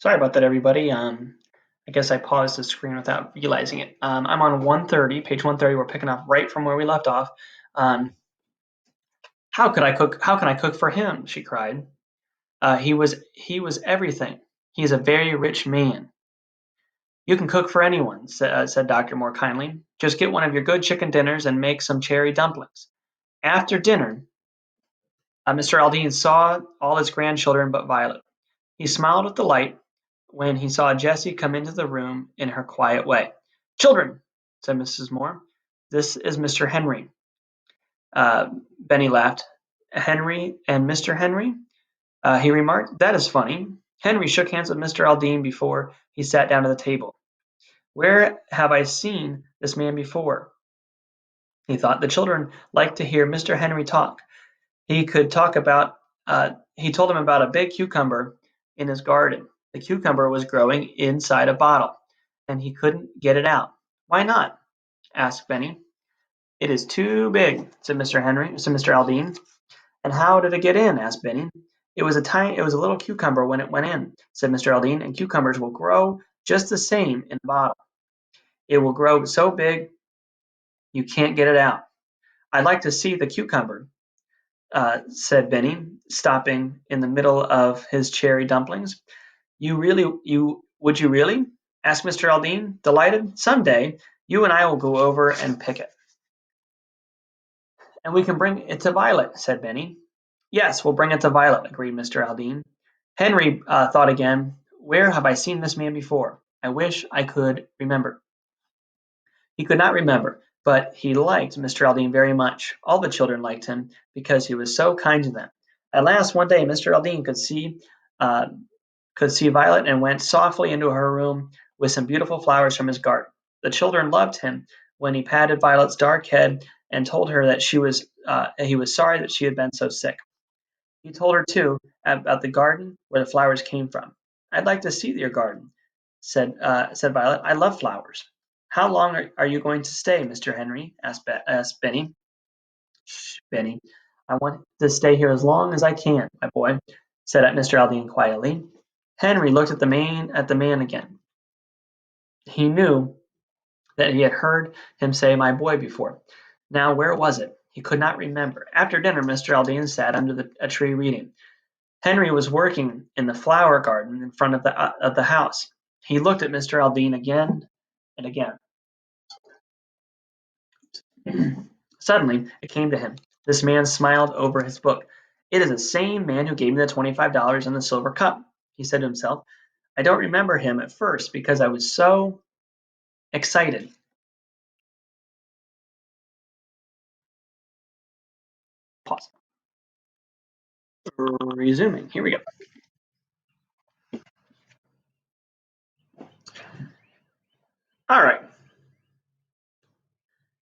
Sorry about that, everybody. I guess I paused the screen without realizing it. I'm on 130, page 130. We're picking up right from where we left off. Um, how could I cook? How can I cook for him? She cried. He was everything. He's a very rich man. You can cook for anyone, said Doctor more kindly. Just get one of your good chicken dinners and make some cherry dumplings. After dinner, Mr. Aldine saw all his grandchildren but Violet. He smiled with delight when he saw Jessie come into the room in her quiet way. "Children," said Mrs. Moore, "this is Mr. Henry." Benny laughed. "Henry and Mr. Henry?" He remarked. "That is funny." Henry shook hands with Mr. Aldine before he sat down at the table. "Where have I seen this man before?" He thought the children liked to hear Mr. Henry talk. He could talk about. He told them about a big cucumber in his garden. The cucumber was growing inside a bottle, and he couldn't get it out. "Why not?" asked Benny. "It is too big," said Mr. Aldine. "And how did it get in?" asked Benny. It was a little cucumber when it went in," said Mr. Aldine, "and cucumbers will grow just the same in a bottle. It will grow so big you can't get it out." "I'd like to see the cucumber," said Benny, stopping in the middle of his cherry dumplings. Would you really?" asked Mr. Aldine, delighted. "Some day you and I will go over and pick it." "And we can bring it to Violet," said Benny. "Yes, we'll bring it to Violet," agreed Mr. Aldine. Henry thought again. "Where have I seen this man before? I wish I could remember." He could not remember, but he liked Mr. Aldine very much. All the children liked him because he was so kind to them. At last, one day, Mr. Aldine uh, could see Violet and went softly into her room with some beautiful flowers from his garden. The children loved him when he patted Violet's dark head and told her that he was sorry that she had been so sick. He told her, too, about the garden where the flowers came from. "I'd like to see your garden," said Violet. "I love flowers." "How long are you going to stay, Mr. Henry?" asked Benny. "Shh, Benny. I want to stay here as long as I can, my boy," said Mr. Aldine quietly. Henry looked at the man again. He knew that he had heard him say "my boy" before. Now where was it? He could not remember. After dinner, Mr. Aldine sat under a tree reading. Henry was working in the flower garden in front of the house. He looked at Mr. Aldine again and again. Suddenly, it came to him. This man smiled over his book. "It is the same man who gave me the $25 and the silver cup," he said to himself. "I don't remember him at first because I was so excited." Pause. Resuming. Here we go. All right.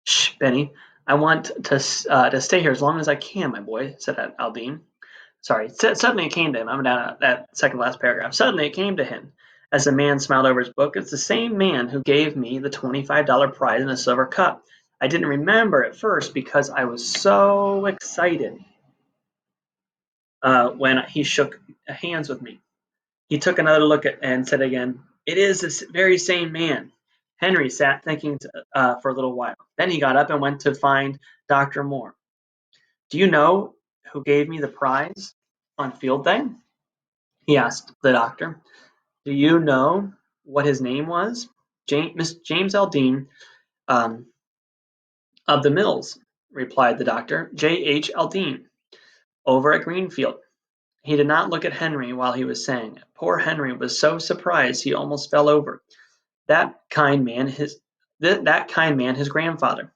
"Shh, Benny. I want to stay here as long as I can, my boy," said Aldine. Sorry. Suddenly it came to him. I'm down at that second last paragraph. Suddenly it came to him as the man smiled over his book. "It's the same man who gave me the $25 prize and a silver cup. I didn't remember at first because I was so excited when he shook hands with me." He took another look and said again, "It is the very same man." Henry sat thinking for a little while. Then he got up and went to find Dr. Moore. "Do you know who gave me the prize on field day?" he asked the doctor. "Do you know what his name was?" "James Aldine, um, of the Mills," replied the doctor. "J. H. Aldine, over at Greenfield." He did not look at Henry while he was saying it. Poor Henry was so surprised he almost fell over. That kind man, his grandfather.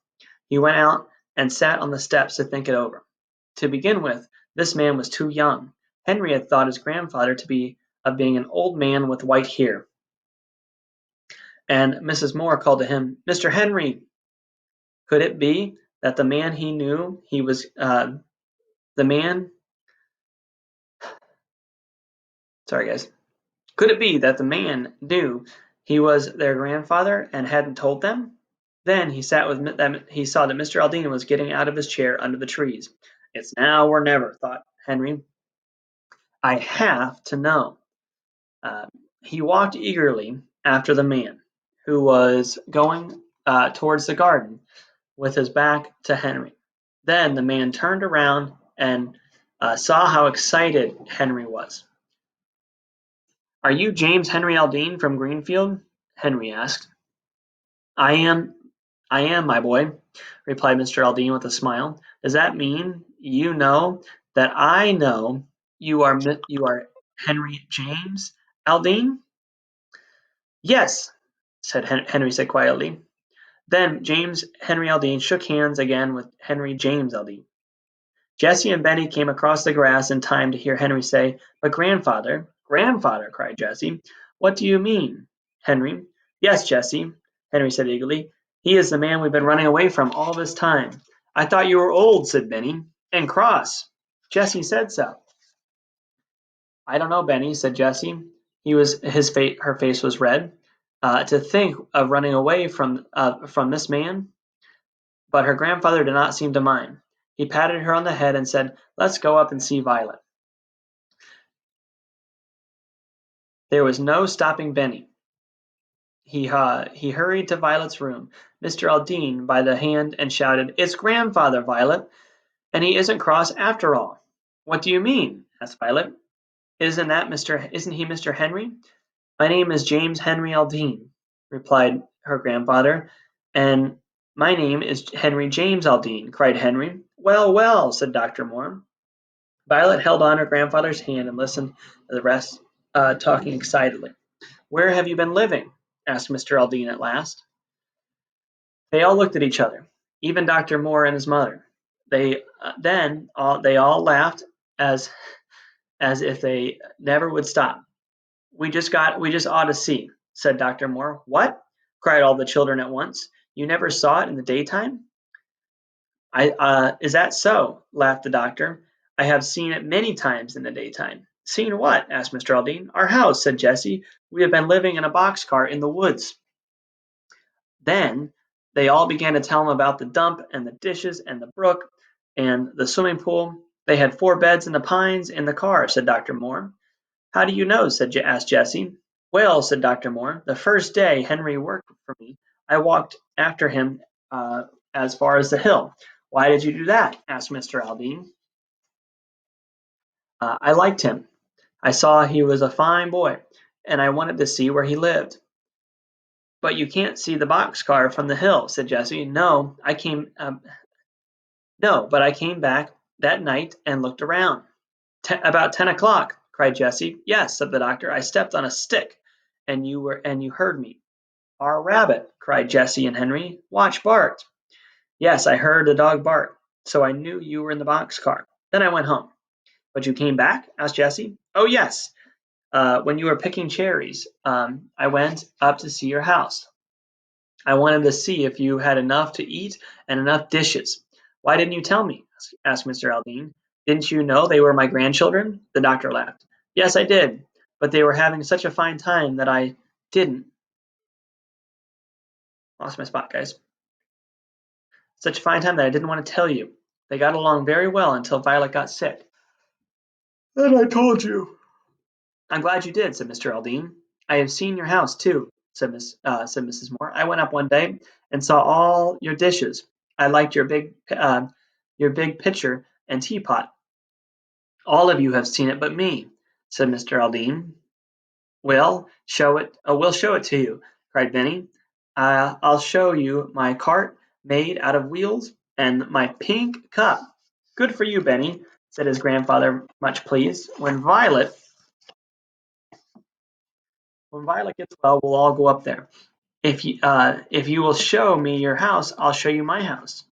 He went out and sat on the steps to think it over. To begin with, this man was too young. Henry had thought his grandfather to be of being an old man with white hair. And Mrs. Moore called to him, "Mr. Henry." Could it be that the man he knew he was the man? Sorry, guys. Could it be that the man knew he was their grandfather and hadn't told them? Then he sat with them. He saw that Mr. Aldine was getting out of his chair under the trees. "It's now or never," thought Henry. "I have to know." Uh, He walked eagerly after the man, who was going towards the garden with his back to Henry. Then the man turned around and saw how excited Henry was. "Are you James Henry Aldine from Greenfield?" Henry asked. "I am, I am, my boy," replied Mr. Aldine with a smile. "Does that mean you know that I know you are Henry James Aldine?" "Yes," Henry said quietly. Then James Henry Aldine shook hands again with Henry James Aldine. Jessie and Benny came across the grass in time to hear Henry say, "But grandfather, grandfather," cried Jessie. "What do you mean, Henry?" "Yes, Jessie," Henry said eagerly. "He is the man we've been running away from all this time." "I thought you were old," said Benny, "and cross." "Jessie said so." "I don't know, Benny," said Jessie. Her face was red. To think of running away from this man. But her grandfather did not seem to mind. He patted her on the head and said, "Let's go up and see Violet." There was no stopping Benny. He hurried to Violet's room, Mr. Aldine by the hand, and shouted, "It's grandfather, Violet, and he isn't cross after all." "What do you mean?" asked Violet. Isn't he Mr. Henry?" "My name is James Henry Aldine," replied her grandfather. "And my name is Henry James Aldine," cried Henry. "Well, well," said Dr. Moore. Violet held on her grandfather's hand and listened to the rest talking excitedly. "Where have you been living?" asked Mr. Aldine at last. They all looked at each other, even Dr. Moore and his mother. They all laughed as if they never would stop. We just ought to see," said Dr. Moore. "What?" cried all the children at once. "You never saw it in the daytime?" Is that so?" laughed the doctor. "I have seen it many times in the daytime." "Seen what?" asked Mr. Aldine. "Our house," said Jessie. "We have been living in a boxcar in the woods." Then they all began to tell him about the dump and the dishes and the brook and the swimming pool. "They had 4 beds in the pines in the car," said Dr. Moore. "How do you know?" asked Jessie. "Well," said Dr. Moore, "the first day Henry worked for me, I walked after him as far as the hill." "Why did you do that?" asked Mr. Aldine. "I liked him. I saw he was a fine boy, and I wanted to see where he lived." "But you can't see the boxcar from the hill," said Jessie. No, but I came back that night and looked around." About 10 o'clock," cried Jessie. "Yes," said the doctor. "I stepped on a stick, and you heard me." "Our rabbit," cried Jessie and Henry. "Watch Bart." "Yes, I heard the dog bark, so I knew you were in the boxcar. Then I went home." "But you came back?" asked Jessie. "Oh, yes. When you were picking cherries, I went up to see your house. I wanted to see if you had enough to eat and enough dishes." "Why didn't you tell me?" asked Mr. Aldine. "Didn't you know they were my grandchildren?" The doctor laughed. "Yes, I did, but they were having such a fine time that I didn't." Lost my spot, guys. "Such a fine time that I didn't want to tell you. They got along very well until Violet got sick." "And I told you." "I'm glad you did," said Mr. Aldine. "I have seen your house, too," said Mrs. Moore. "I went up one day and saw all your dishes. I liked your big pitcher and teapot." "All of you have seen it but me," said Mr. Aldine. "Well, show it. We'll show it to you," cried Benny. "I'll show you my cart made out of wheels and my pink cup." "Good for you, Benny," said his grandfather, much pleased. When Violet gets well, we'll all go up there. If you will show me your house, I'll show you my house."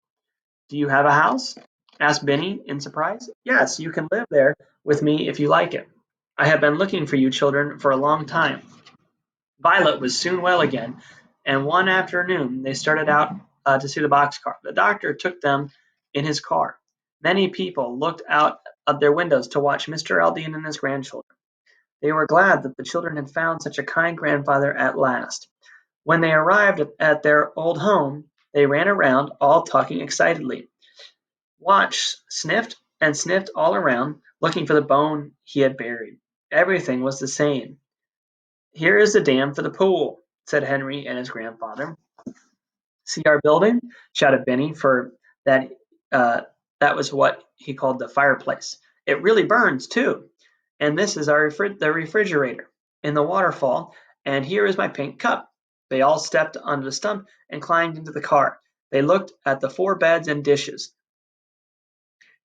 "Do you have a house?" asked Benny in surprise. "Yes, you can live there with me if you like it. I have been looking for you children for a long time." Violet was soon well again, and one afternoon they started out to see the boxcar. The doctor took them in his car. Many people looked out of their windows to watch Mr. Aldine and his grandchildren. They were glad that the children had found such a kind grandfather at last. When they arrived at their old home, they ran around, all talking excitedly. Watch sniffed and sniffed all around, looking for the bone he had buried. Everything was the same. Here is the dam for the pool, said Henry and his grandfather. See our building? Shouted Benny, for that uh, that was what he called the fireplace. It really burns too. And this is the refrigerator in the waterfall. And here is my pink cup. They all stepped onto the stump and climbed into the car. They looked at the 4 beds and dishes.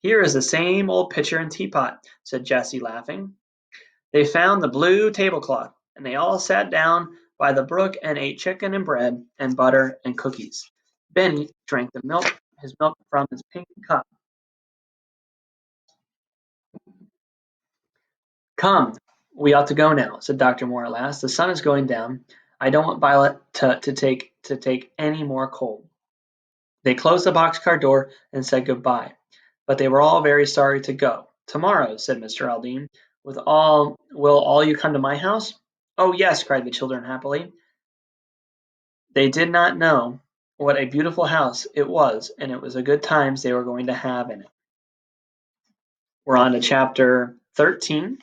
Here is the same old pitcher and teapot, said Jessie, laughing. They found the blue tablecloth, and they all sat down by the brook and ate chicken and bread and butter and cookies. Benny drank his milk from his pink cup. Come, we ought to go now, said Dr. Moore at last. The sun is going down. I don't want Violet to take any more cold. They closed the boxcar door and said goodbye, but they were all very sorry to go. Tomorrow, said Mr. Aldine, will all you come to my house? Oh yes, cried the children happily. They did not know what a beautiful house it was, and it was a good times they were going to have in it. We're on to chapter 13,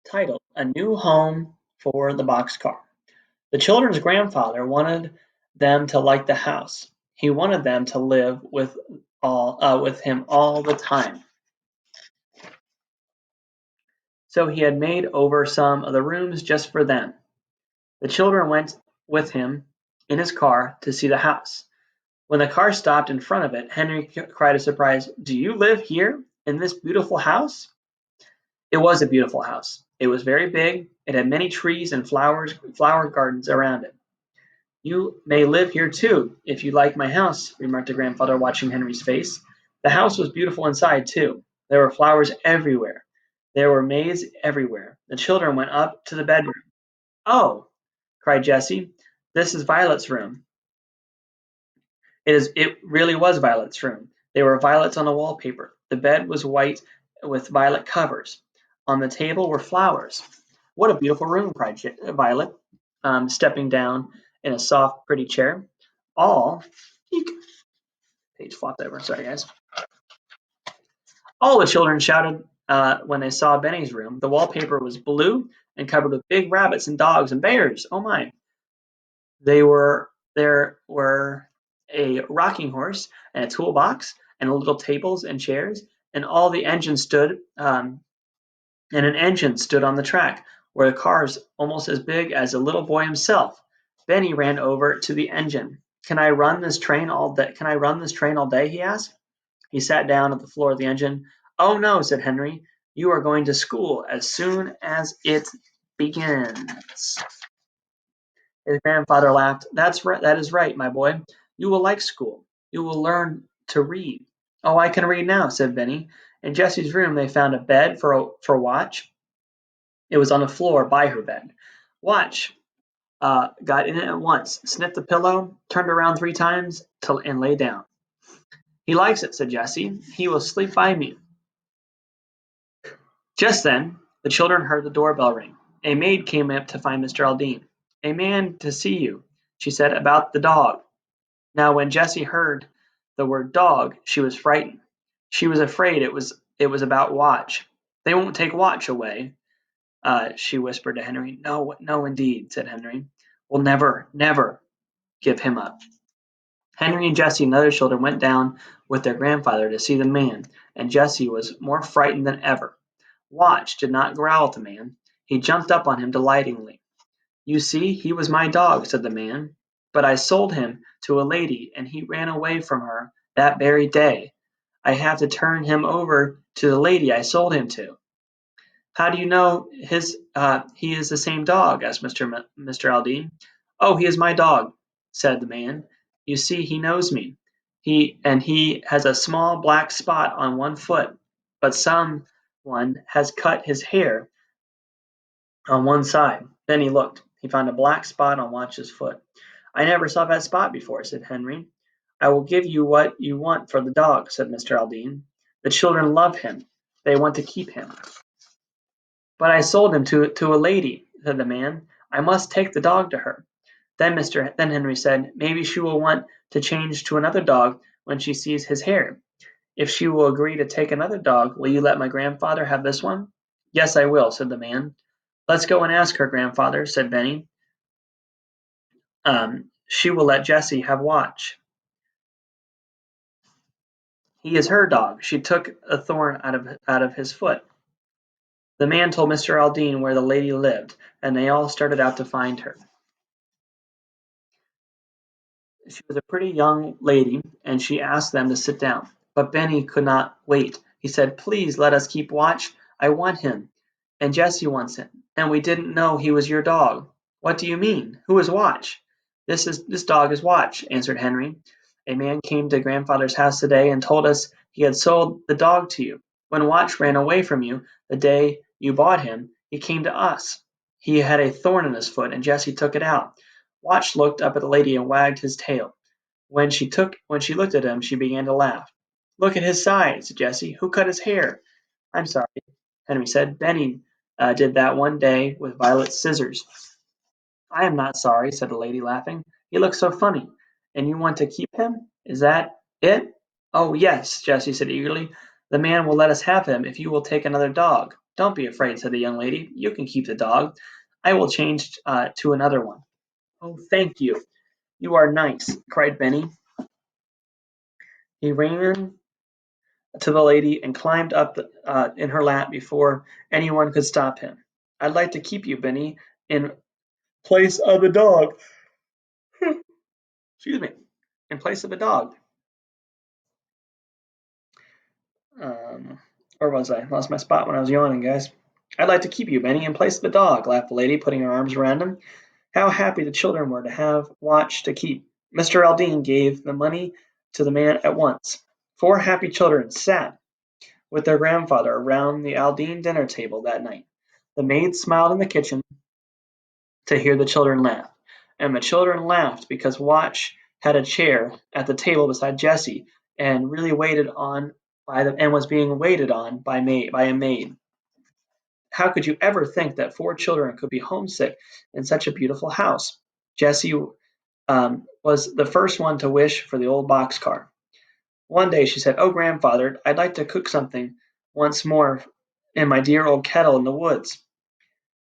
titled A New Home for the Boxcar. The children's grandfather wanted them to like the house. He wanted them to live with him all the time. So he had made over some of the rooms just for them. The children went with him in his car to see the house. When the car stopped in front of it, Henry cried in surprise, "Do you live here in this beautiful house?" It was a beautiful house. It was very big. It had many trees and flower gardens around it. "You may live here too, if you like my house," remarked the grandfather, watching Henry's face. The house was beautiful inside too. There were flowers everywhere. There were maids everywhere. The children went up to the bedroom. "Oh!" cried Jessie. "This is Violet's room." It really was Violet's room. There were violets on the wallpaper. The bed was white with violet covers. On the table were flowers. "What a beautiful room!" cried Violet, stepping down in a soft, pretty chair. All, eek, page flopped over. Sorry, guys. All the children shouted when they saw Benny's room. The wallpaper was blue and covered with big rabbits and dogs and bears. Oh my! There were a rocking horse and a toolbox and little tables and chairs, and all the engines stood and an engine stood on the track where the cars almost as big as the little boy himself. Benny ran over to the engine. Can I run this train all day? Can I run this train all day? He asked. He sat down at the floor of the engine. "Oh no," said Henry. "You are going to school as soon as it begins." His grandfather laughed. That is right, my boy. You will like school. You will learn to read." "Oh, I can read now," said Benny. In Jessie's room they found a bed for Watch. It was on the floor by her bed. Watch got in it at once, sniffed the pillow, turned around 3 times, and lay down. "He likes it," said Jessie. "He will sleep by me." Just then the children heard the doorbell ring. A maid came up to find Mr. Aldine. "A man to see you," she said, "about the dog." Now when Jessie heard the word dog, she was frightened. She was afraid it was about Watch. "They won't take Watch away," she whispered to Henry. "No, no, indeed," said Henry. "We'll never, never give him up." Henry and Jessie and the other children went down with their grandfather to see the man, and Jessie was more frightened than ever. Watch did not growl at the man. He jumped up on him delightingly. "You see, he was my dog," said the man. "But I sold him to a lady, and he ran away from her that very day. I have to turn him over to the lady I sold him to." "How do you know he is the same dog?" asked Mr. Aldine. "Oh, he is my dog," said the man. "You see, he knows me. He has a small black spot on one foot, but some one has cut his hair on one side." Then he looked. He found a black spot on Watch's foot. "I never saw that spot before," said Henry. "I will give you what you want for the dog," said Mr. Aldine. "The children love him. They want to keep him." "But I sold him to a lady," said the man. "I must take the dog to her." Then Henry said, "Maybe she will want to change to another dog when she sees his hair. If she will agree to take another dog, will you let my grandfather have this one?" "Yes, I will," said the man. Let's go and ask her, grandfather, said Benny. She will let Jessie have watch. He is her dog. She took a thorn out of his foot. The man told Mr. Aldine where the lady lived, and they all started out to find her. She was a pretty young lady, and she asked them to sit down. But Benny could not wait. He said, "Please let us keep watch. I want him, and Jessie wants him, and we didn't know he was your dog." "What do you mean? Who is Watch?" This dog is Watch," answered Henry. "A man came to grandfather's house today and told us he had sold the dog to you. When Watch ran away from you the day you bought him, he came to us. He had a thorn in his foot, and Jessie took it out. Watch looked up at the lady and wagged his tail. When she looked at him, she began to laugh. "Look at his sides, Jessie. Who cut his hair?" "I'm sorry," Henry said. "Benny did that one day with Violet's scissors." "I am not sorry," said the lady, laughing. "He looks so funny. And you want to keep him? Is that it?" "Oh, yes," Jessie said eagerly. "The man will let us have him if you will take another dog." "Don't be afraid," said the young lady. "You can keep the dog. I will change to another one." "Oh, thank you. You are nice," cried Benny. He ran to the lady and climbed up in her lap before anyone could stop him. "I'd like to keep you, Benny, in place of the dog." Excuse me. In place of a dog. Where was I? Lost my spot when I was yawning, guys. "I'd like to keep you, Benny, in place of a dog," laughed the lady, putting her arms around him. How happy the children were to have Watch to keep. Mr. Aldine gave the money to the man at once. Four happy children sat with their grandfather around the Aldine dinner table that night. The maid smiled in the kitchen to hear the children laugh, and the children laughed because Watch had a chair at the table beside Jessie and really waited on and was being waited on by a maid. How could you ever think that four children could be homesick in such a beautiful house? Jessie was the first one to wish for the old boxcar. One day she said, "Oh, grandfather, I'd like to cook something once more in my dear old kettle in the woods."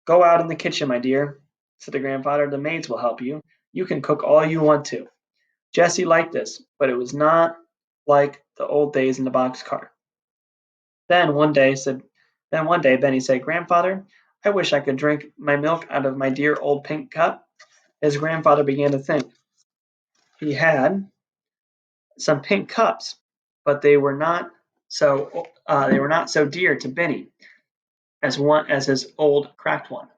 "Go out in the kitchen, my dear," said the grandfather. "The maids will help you. You can cook all you want to." Jessie liked this, but it was not like the old days in the boxcar. Then one day said, then one day Benny said, "Grandfather, I wish I could drink my milk out of my dear old pink cup." His grandfather began to think. He had some pink cups, but they were not so dear to Benny as his old cracked one.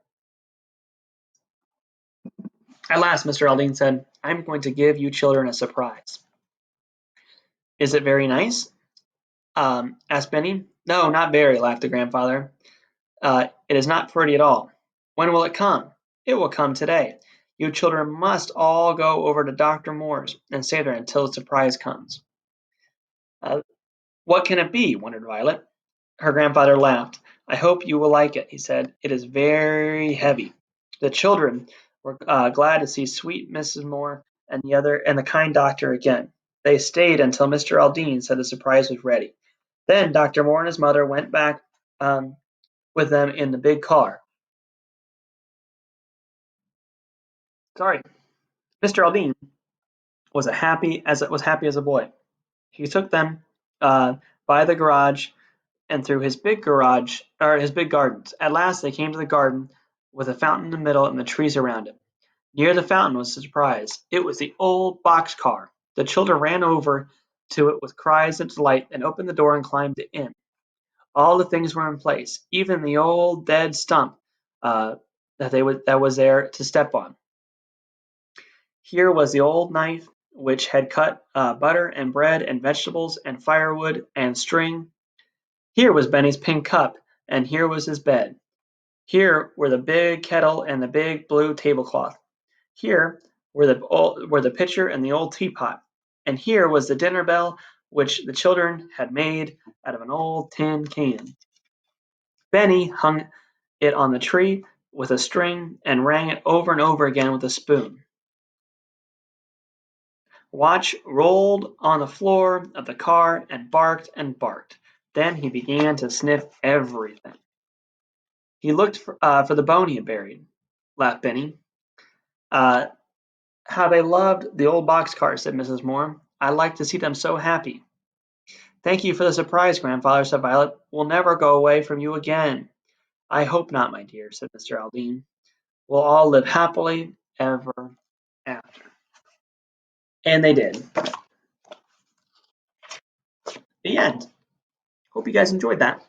At last, Mr. Aldine said, "I'm going to give you children a surprise." "Is it very nice?" Asked Benny. "No, not very," laughed the grandfather. It is not pretty at all." "When will it come?" "It will come today. You children must all go over to Dr. Moore's and stay there until the surprise comes." Uh, what can it be?" wondered Violet. Her grandfather laughed. "I hope you will like it," he said. "It is very heavy." The children were glad to see sweet Mrs. Moore and the kind doctor again. They stayed until Mr. Aldine said the surprise was ready. Then Dr. Moore and his mother went back with them in the big car. Sorry, Mr. Aldine was happy as a boy. He took them by the garage and through his big gardens. At last they came to the garden with a fountain in the middle and the trees around it. Near the fountain was a surprise. It was the old box car. The children ran over to it with cries of delight and opened the door and climbed in. All the things were in place, even the old dead stump that was there to step on. Here was the old knife which had cut butter and bread and vegetables and firewood and string. Here was Benny's pink cup, and here was his bed. Here were the big kettle and the big blue tablecloth. Here were the pitcher and the old teapot. And here was the dinner bell which the children had made out of an old tin can. Benny hung it on the tree with a string and rang it over and over again with a spoon. Watch rolled on the floor of the car and barked and barked. Then he began to sniff everything. He looked for the bone he had buried, laughed Benny. Uh, how they loved the old boxcar, said Mrs. Moore. I like to see them so happy. Thank you for the surprise, Grandfather, said Violet. We'll never go away from you again. I hope not, my dear, said Mr. Aldine. We'll all live happily ever after. And they did. The end. Hope you guys enjoyed that.